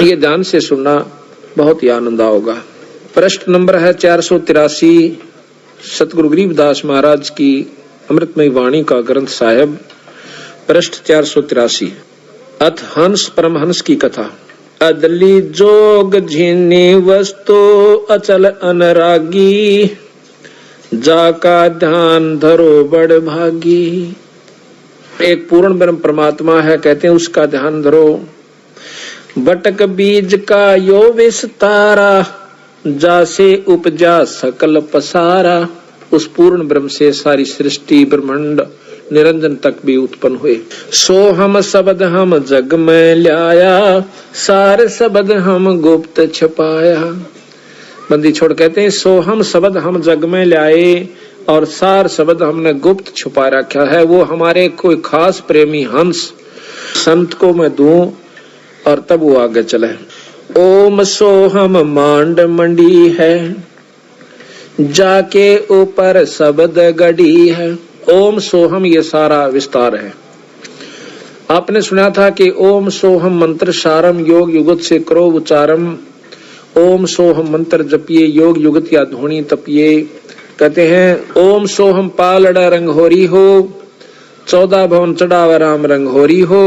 ये ध्यान से सुनना, बहुत ही आनंद आओगा। प्रश्न नंबर है 483, सतगुरु गरीबदास महाराज की अमृतमयी वाणी का ग्रंथ साहिब। प्रश्न 483, अथ हंस परमहंस की कथा। अदली जोग झिनी वस्तु अचल अनरागी, जाका ध्यान धरो बड़ भागी। एक पूर्ण ब्रह्म परमात्मा है, कहते हैं उसका ध्यान धरो। बटक बीज का यो विस्तारा, जासे उपजा सकल पसारा। उस पूर्ण ब्रह्म से सारी सृष्टि ब्रह्मांड निरंजन तक भी उत्पन्न हुए। सो हम शब्द हम जग में लाया, सार शब्द हम गुप्त छपाया। बंदी छोड़ कहते हैं सो हम शब्द हम जग में लाए और सार शब्द हमने गुप्त छुपा रखा है। वो हमारे कोई खास प्रेमी हंस संत को मैं दूं और तब वो आगे चले। ओम सोहम मांड मंडी है, जाके ऊपर शब्द गड़ी है। ओम सोहम ये सारा विस्तार है। आपने सुना था कि ओम सोहम मंत्र सारम, योग युगत से करो उच्चारम। ओम सोहम मंत्र जपिए, योग युगत या ध्वनि तपिए। कहते हैं ओम सोहम पालड़ा रंग होरी हो, 14 भवन चढ़ावा राम रंग होरी हो,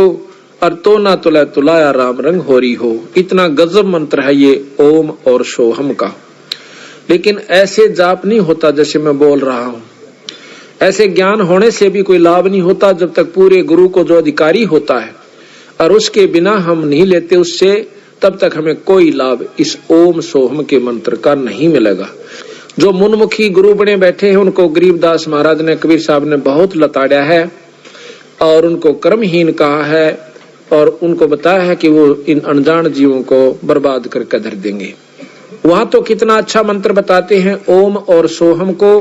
और तो ना तुला तुलाया राम रंग होरी हो। इतना गजब मंत्र है ये ओम और सोहम का। लेकिन ऐसे जाप नहीं होता जैसे मैं बोल रहा हूं। ऐसे ज्ञान होने से भी कोई लाभ नहीं होता जब तक पूरे गुरु को जो अधिकारी होता है और उसके बिना हम नहीं लेते उससे, तब तक हमें कोई लाभ इस ओम सोहम के मंत्र का नहीं मिलेगा। जो मुनमुखी गुरु बने बैठे हैं उनको गरीबदास महाराज ने, कबीर साहब ने बहुत लताड़ा है और उनको कर्महीन कहा है और उनको बताया है कि वो इन अनजान जीवों को बर्बाद करके धर देंगे। वहां तो कितना अच्छा मंत्र बताते हैं ओम और सोहम को,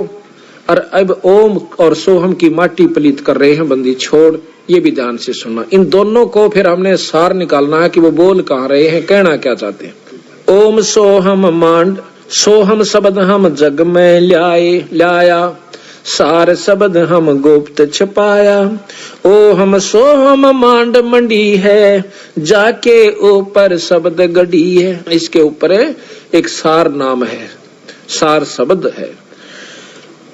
और अब ओम और सोहम की माटी पलीत कर रहे हैं। बंदी छोड़, ये भी ध्यान से सुनना। इन दोनों को फिर हमने सार निकालना है कि वो बोल कहाँ रहे हैं, कहना क्या चाहते हैं। ओम सोहम मांड, सोहम शब्द हम जग में लाया, सार शब्द हम गुप्त छपाया। ओ हम सोहम मांड मंडी है, जाके ऊपर शब्द गड़ी है। इसके ऊपर एक सार नाम है, सार शब्द है।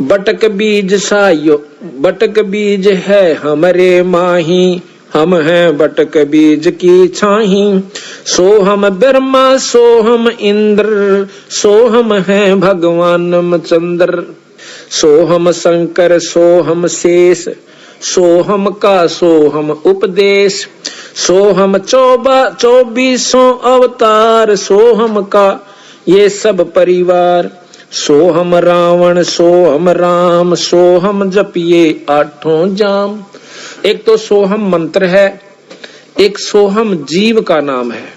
बटक बीज सायो, बटक बीज है हमरे माही, हम हैं बटक बीज की छाही। सोहम ब्रह्मा सोहम इंद्र, सोहम है भगवान चंद्र। सोहम शंकर सोहम शेष, सोहम का सोहम उपदेश। सोहम 24 अवतार, सोहम का ये सब परिवार। सोहम रावण सोहम राम, सोहम जपिए 8 जाम। एक तो सोहम मंत्र है, एक सोहम जीव का नाम है।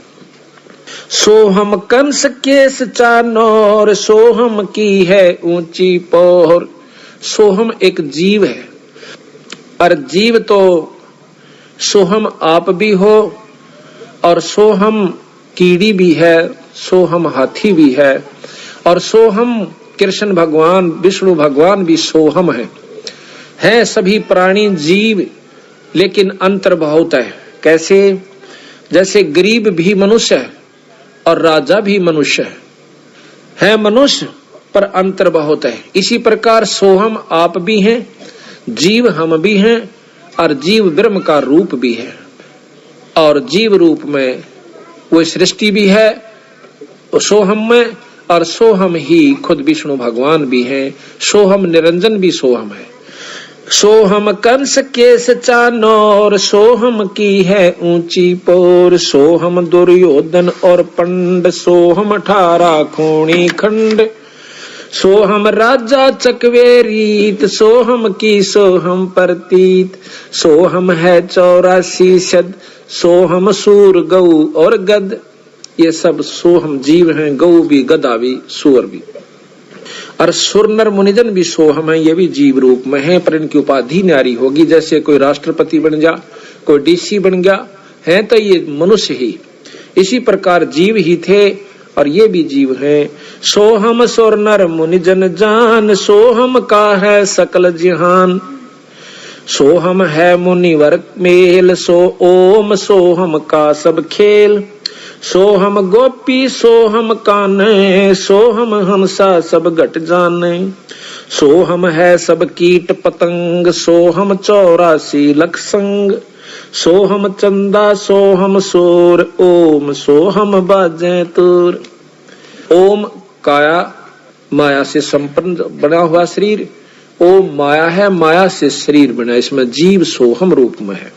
सोहम कंस केस चानोर, सोहम की है ऊंची पोर। सोहम एक जीव है, और जीव तो सोहम आप भी हो और सोहम कीड़ी भी है, सोहम हाथी भी है, और सोहम कृष्ण भगवान विष्णु भगवान भी सोहम है सभी प्राणी जीव, लेकिन अंतर बहुत है। कैसे? जैसे गरीब भी मनुष्य है और राजा भी मनुष्य है मनुष्य, पर अंतर बहुत है। इसी प्रकार सोहम आप भी हैं, जीव हम भी हैं, और जीव ब्रह्म का रूप भी है, और जीव रूप में वो सृष्टि भी है सोहम में, और सोहम ही खुद विष्णु भगवान भी हैं। सोहम निरंजन भी सोहम है। सोहम कंस केस चानोर, सोहम की है ऊंची पोर। सोहम दुर्योधन और पंड, सोहम 18 खूणी खंड। सोहम राजा चकवेरीत, सोहम की सोहम प्रतीत। सोहम है 84 शद, सोहम सूर गौ और गद। ये सब सोहम जीव हैं, गौ भी, गधा भी, सूअर भी। और सुर नर मुनिजन भी सोहम है, ये भी जीव रूप में है, पर इनकी उपाधि न्यारी होगी। जैसे कोई राष्ट्रपति बन गया, कोई डीसी बन गया है, तो ये मनुष्य ही। इसी प्रकार जीव ही थे और ये भी जीव हैं। सोहम सुर नर मुनिजन जान, सोहम का है सकल जहान। सोहम है मुनिवर मेल, सो ओम सोहम का सब खेल। सोहम गोपी सोहम काने, सोहम हंसा सब घट जाने। सोहम है सब कीट पतंग, सोहम 84 लख संग। सोहम चंदा सोहम सोर, ओम सोहम बाजे तुर। ओम काया माया से संपन्न बना हुआ शरीर, ओम माया है, माया से शरीर बना, इसमें जीव सोहम रूप में है।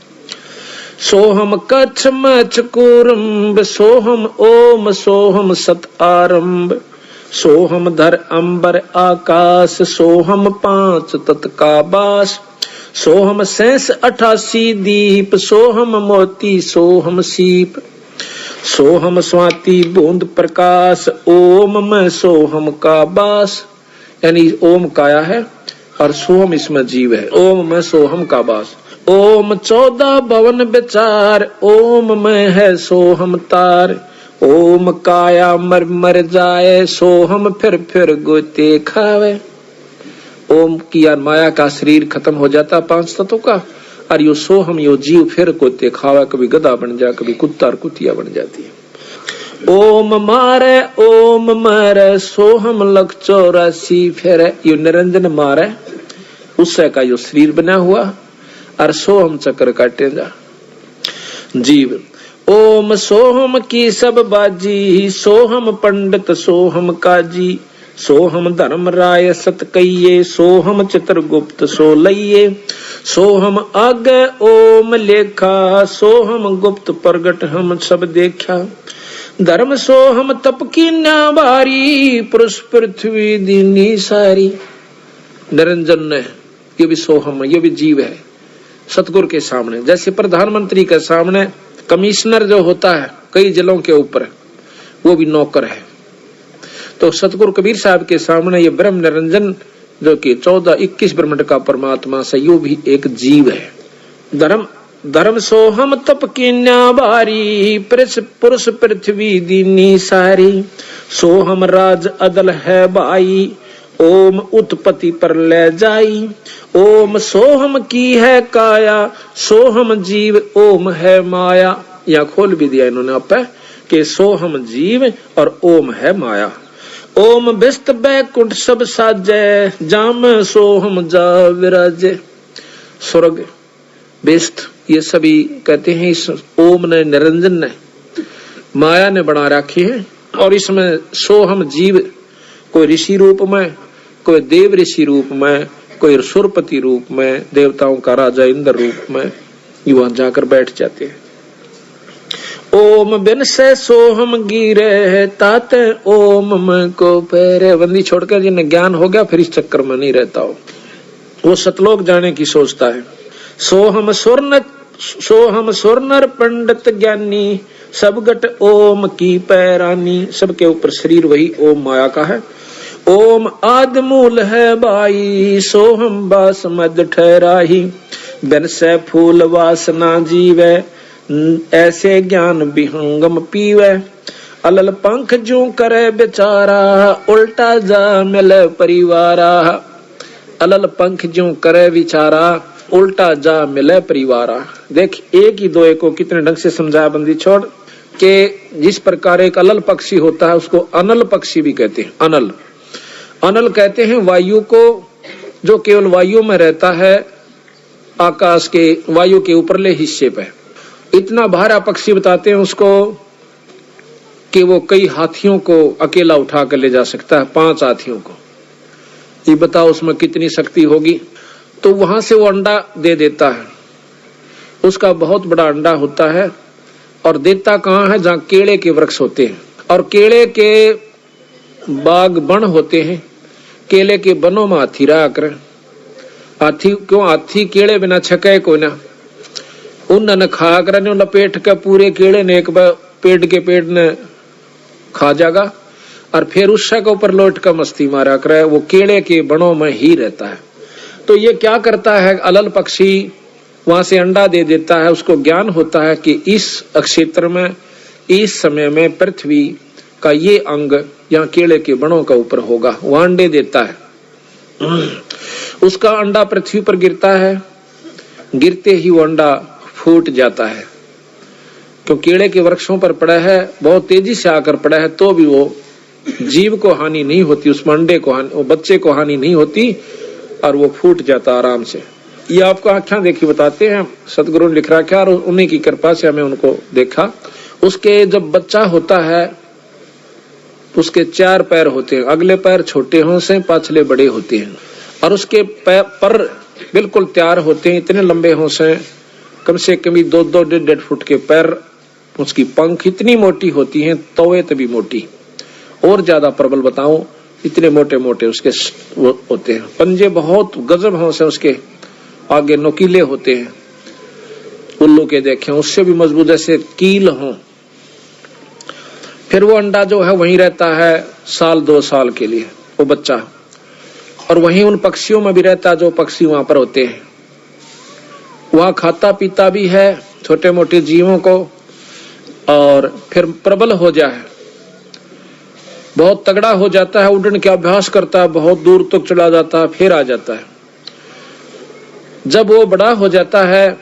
सोहम कच्छ मच कूरम्ब, सोहम ओम सोहम सत आरंभ। सोहम धर अंबर आकाश, सोहम 5 तत् का बास। सोहम 88 दीप, सोहम मोती सोहम सीप। सोहम स्वाति बूंद प्रकाश, ओम में सोहम का बास। यानी ओम काया है और सोहम इसमें जीव है, ओम में सोहम का बास। ओम 14 भवन विचार, ओम में है सोहम तार। ओम काया मर मर जाए, सोहम फिर गोते खावे। ओम की यार माया का शरीर खत्म हो जाता 5 तत्वों का, और यो सोहम यो जीव फिर गोते खावा, कभी गधा बन जा, कभी कुत्ता और कुतिया बन जाती है। ओम मारे ओम मारे, सोहम लख 84 फिर। यो निरंजन मारे, उससे का यो शरीर बना हुआ, और सोहम चक्र काटे जा जीव। ओम सोहम की सब बाजी, सोहम पंडित सोहम काजी। सोहम धर्म राय सत कहिए, सोहम चित्रगुप्त सो लइये। सोहम आगे ओम लेखा, सोहम गुप्त प्रगट हम सब देखा। धर्म सोहम तप की नावारी, पुरुष पृथ्वी दीनी सारी। निरंजन है, ये भी सोहम है, ये भी जीव है। सतगुरु के सामने, जैसे प्रधानमंत्री के सामने कमिश्नर जो होता है कई जिलों के ऊपर, वो भी नौकर है, तो सतगुरु कबीर साहब के सामने ये ब्रह्म निरंजन जो कि 14-21 ब्रह्मांड का परमात्मा से, यो भी एक जीव है। धर्म सोहम तप की न्याबारी, पुरुष पृथ्वी दीनी सारी। सोहम राज अदल है भाई, ओम उत्पत्ति पर ले जाई। ओम सोहम की है काया, सोहम जीव ओम है माया। या खोल भी दिया इन्होंने आप के सोहम जीव और ओम है माया। ओम बिस्त बैकुंठ सब साजे, जाम सोहम जा विराजे। स्वर्ग बिस्त ये सभी कहते हैं इस ओम ने, निरंजन ने, माया ने बना रखी है, और इसमें सोहम जीव कोई ऋषि रूप में, कोई देव ऋषि रूप में, कोई सुरपति रूप में, देवताओं का राजा इंद्र रूप में, युवा जाकर बैठ जाते हैं। ओम बिन से सोहम गिरे, ताते ओम में को पैरे। बंदी छोड़कर जिन्हें ज्ञान हो गया फिर इस चक्कर में नहीं रहता हो, वो सतलोक जाने की सोचता है। सोहम स्वर्णर पंडित ज्ञानी, सब गट ओम की पैरानी। सबके ऊपर शरीर वही ओम माया का है। ओम आद मूल है बाई, सोहम बास मद ठहराही। बिन से फूल वासना जीवे, ऐसे ज्ञान विहंगम पीवे। अलल पंख जू करे बेचारा, उल्टा जा मिले परिवारा। अलल पंख जू करे विचारा, उल्टा जा मिले परिवारा। देख एक ही दो को कितने ढंग से समझाया बंदी छोड़ के। जिस प्रकार एक अलल पक्षी होता है उसको अनल पक्षी भी कहते हैं। अनल अनल कहते हैं वायु को, जो केवल वायु में रहता है, आकाश के वायु के ऊपरले हिस्से पे। इतना भारा पक्षी बताते हैं उसको कि वो कई हाथियों को अकेला उठा कर ले जा सकता है, 5 हाथियों को। ये बताओ उसमें कितनी शक्ति होगी। तो वहां से वो अंडा दे देता है, उसका बहुत बड़ा अंडा होता है। और देता कहाँ है? जहाँ केले के वृक्ष होते हैं और केले के बाग बन होते हैं। केले के बनों में हाथी रहा कर। हाथी क्यों? हाथी केले बिना छके को ना, उन खा कर लपेट के पूरे केले ने एक बार पेट ने खा जाएगा और फिर उस के ऊपर लौट कर मस्ती मारा करे। वो केले के बनों में ही रहता है। तो ये क्या करता है? अलल पक्षी वहां से अंडा दे देता है। उसको ज्ञान होता है कि इस क्षेत्र में, इस समय में पृथ्वी का ये अंग यहाँ केले के बनों का ऊपर होगा। वह अंडे देता है। उसका अंडा पृथ्वी पर गिरता है। गिरते ही वो अंडा फूट जाता है क्योंकि कीड़े के वृक्षों पर पड़ा है, बहुत तेजी से आकर पड़ा है, तो भी वो जीव को हानि नहीं होती, उस अंडे को हानि, वो बच्चे को हानि नहीं होती और वो फूट जाता आराम से। ये आपको आख्या देखी बताते हैं, सतगुरु ने लिख रखा और उन्हीं की कृपा से हमें उनको देखा। उसके जब बच्चा होता है उसके 4 पैर होते हैं, अगले पैर छोटे हों से, पाछले बड़े होते हैं, और उसके पर बिल्कुल तैयार होते हैं, इतने लंबे हों से, कम से कम 2-2 1.5 फुट के पैर, उसकी पंख इतनी मोटी होती हैं, तवे तभी मोटी, और ज्यादा प्रबल बताऊं, इतने मोटे मोटे उसके वो होते हैं। पंजे बहुत गजब हों से, उसके आगे नुकीले होते हैं, उल्लू के देखे उससे भी मजबूत, जैसे कील हों। फिर वो अंडा जो है वहीं रहता है 1-2 साल के लिए, वो बच्चा, और वहीं उन पक्षियों में भी रहता जो पक्षी वहां पर होते हैं। वहां खाता पीता भी है छोटे मोटे जीवों को, और फिर प्रबल हो जाए, बहुत तगड़ा हो जाता है, उड़ने का अभ्यास करता है, बहुत दूर तक चला जाता है, फिर आ जाता है। जब वो बड़ा हो जाता है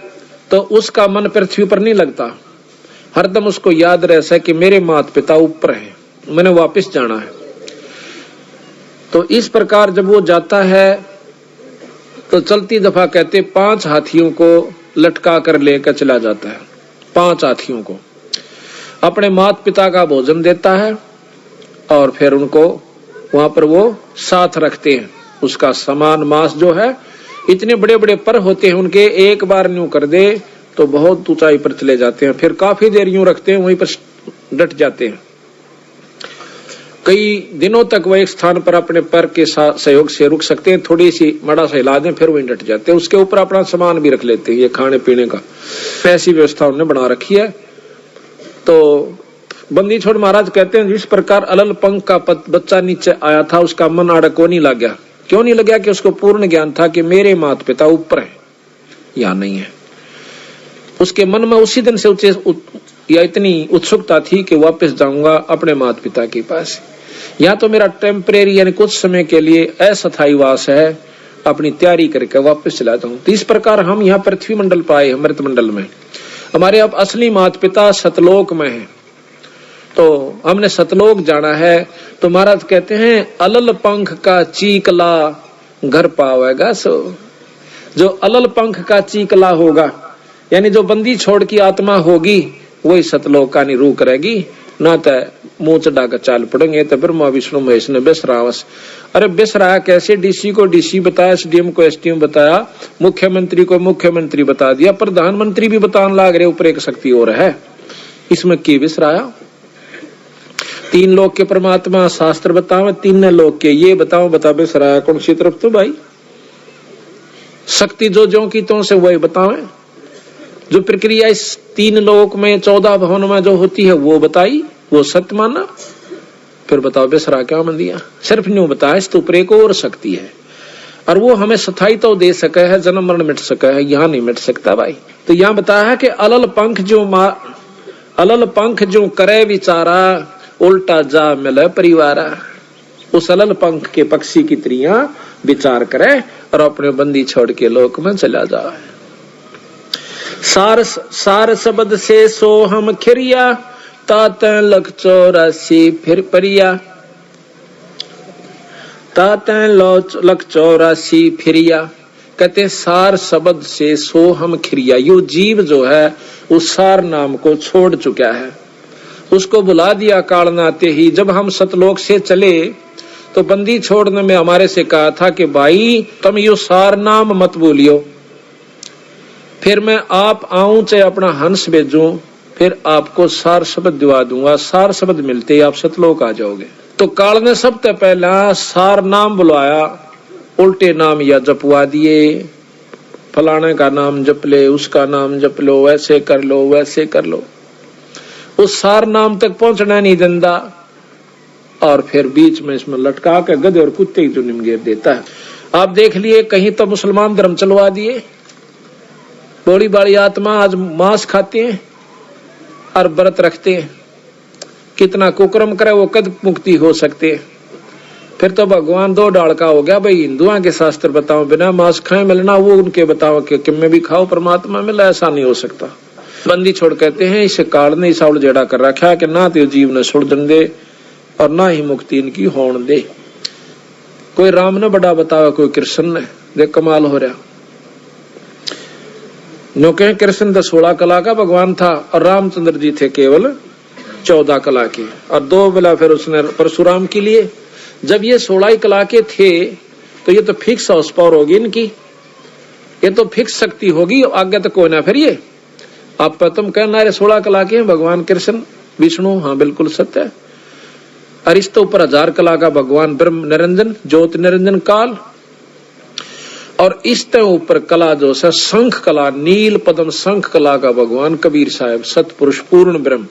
तो उसका मन पृथ्वी पर नहीं लगता, हरदम उसको याद रहता है कि मेरे माता पिता ऊपर हैं, मैंने वापस जाना है। तो इस प्रकार जब वो जाता है तो चलती दफा कहते 5 हाथियों को लटका कर लेकर चला जाता है। 5 हाथियों को अपने माता पिता का भोजन देता है, और फिर उनको वहां पर वो साथ रखते हैं। उसका समान मांस जो है, इतने बड़े बड़े पर होते हैं उनके, एक बार न्यू कर दे तो बहुत ऊंचाई पर चले जाते हैं, फिर काफी देर यूं रखते हैं, वहीं पर डट जाते हैं। कई दिनों तक वह एक स्थान पर अपने पर के सहयोग से रुक सकते हैं, थोड़ी सी मड़ा सा हिला दें फिर वहीं डट जाते हैं। उसके ऊपर अपना सामान भी रख लेते हैं, ये खाने पीने का, ऐसी व्यवस्था उन्होंने बना रखी है। तो बंदी छोड़ महाराज कहते हैं, जिस प्रकार अलल पंख का बच्चा नीचे आया था, उसका मन आड़ा को नहीं लग गया। क्यों नहीं लग गया? कि उसको पूर्ण ज्ञान था कि मेरे माता पिता ऊपर है, यहाँ नहीं है। उसके मन में उसी दिन से या इतनी उत्सुकता थी कि वापस जाऊंगा अपने माता पिता के पास, यहाँ तो मेरा टेम्परेरी यानी कुछ समय के लिए अस्थायी वास है, अपनी तैयारी करके वापस चला जाऊं। तो इस प्रकार हम यहाँ पृथ्वी मंडल पाए, अमृत मंडल में। हमारे अब असली माता पिता सतलोक में है, तो हमने सतलोक जाना है। तो महाराज कहते हैं, अलल पंख का चीकला घर पावेगा सो। जो अलल पंख का चीकला होगा, यानी जो बंदी छोड़ की आत्मा होगी, वही सतलोक का रूह करेगी। ना तो मुंह चढ़ा कर चाल पड़ेंगे, तो ब्रह्मा विष्णु महेश ने बेसरावस। अरे बेसराया कैसे? डीसी को डीसी बताया, एसडीएम को एसडीएम बताया, मुख्यमंत्री को मुख्यमंत्री बता दिया, प्रधानमंत्री भी बताने लग रहे ऊपर एक शक्ति और है। इसमें की बेसराया? 3 लोक के परमात्मा शास्त्र बताओ, 3 लोक के ये बताओ, बता बेसराया कौन सी तरफ? तो भाई शक्ति जो की तो से वही बताओ। जो प्रक्रिया इस 3 लोक में 14 भवन में जो होती है वो बताई, वो सत्य माना। फिर बताओ बेसरा क्या मन दिया? सिर्फ न्यू बताया, इस तो ऊपर एक और शक्ति है, और वो हमें स्थायी तो दे सके है, जन्म मरण मिट सके है, यहाँ नहीं मिट सकता भाई। तो यहाँ बताया है कि अलल पंख जो करे विचारा, उल्टा जा मिले परिवारा। उस अलल पंख के पक्षी की त्रियां विचार करे और अपने बंदी छोड़ के लोक में चला जाए। सार शब्द से सो हम खिरिया, ताते लख 84 फिर परिया। ताते लख 84 फिरिया। कहते सार शब्द से सो हम खिरिया। यो जीव जो है उस सार नाम को छोड़ चुका है, उसको बुला दिया काल नाते ही। जब हम सतलोक से चले तो बंदी छोड़ने में हमारे से कहा था कि भाई तुम यो सार नाम मत बोलियो, फिर मैं आप आऊं चाहे अपना हंस भेजूं, फिर आपको सार शब्द दिवा दूंगा। सार शब्द मिलते ही आप सतलोक आ जाओगे। तो काल ने सबसे पहला सार नाम बुलाया, उल्टे नाम या जपवा दिए। फलाने का नाम जप ले, उसका नाम जप लो, वैसे कर लो, वैसे कर लो। उस सार नाम तक पहुंचना नहीं देता, और फिर बीच में इसमें लटका के गधे और कुत्ते की जुनिम घेर देता है। आप देख लिए, कहीं तो मुसलमान धर्म चलवा दिए, बड़ी बड़ी आत्मा आज मांस खाते हैं और व्रत रखते हैं। कितना कुकर्म करे वो कद मुक्ति हो सकते हैं? फिर तो भगवान 2 डाल का हो गया भाई। हिंदुओं के शास्त्र बताओ बिना मांस खाए मिलना, वो उनके बताओ कि मैं भी खाओ परमात्मा मिला, ऐसा नहीं हो सकता। बंदी छोड़ कहते हैं इसे काल ने इसा उलझेड़ा कर रखा कि ना तो जीव ने सुलझन दे और ना ही मुक्ति इनकी होने दे। कोई राम ने बड़ा बतावा, कोई कृष्ण ने, देख कमाल हो रहा। नो कहे कृष्ण तो 16 कला का भगवान था और रामचंद्र जी थे केवल 14 कला के, और 2 बेला फिर उसने परशुराम के लिए। जब ये 16 कला के थे तो ये तो फिक्स हाउस पावर होगी इनकी, ये तो फिक्स शक्ति होगी, आगे तक कोई ना। फिर ये आप तुम कहना रे 16 कला के हैं भगवान कृष्ण विष्णु, हाँ बिल्कुल सत्य है। और इस तो ऊपर 1000 कला का भगवान ब्रह्म निरंजन ज्योति निरंजन काल, और इस तो ऊपर कला जो है शंख कला नील पद्म शंख कला का भगवान कबीर साहब सतपुरुष पूर्ण ब्रह्म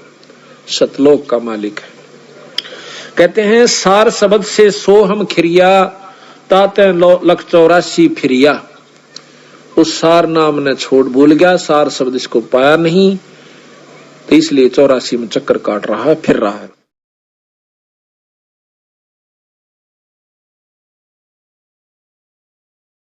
सतलोक का मालिक है। कहते हैं सार शब्द से सोहम खिरिया ताते 184 फिरिया। उस सार नाम ने छोड़ भूल गया, सार शब्द इसको पाया नहीं, तो इसलिए 84 में चक्कर काट रहा है, फिर रहा है।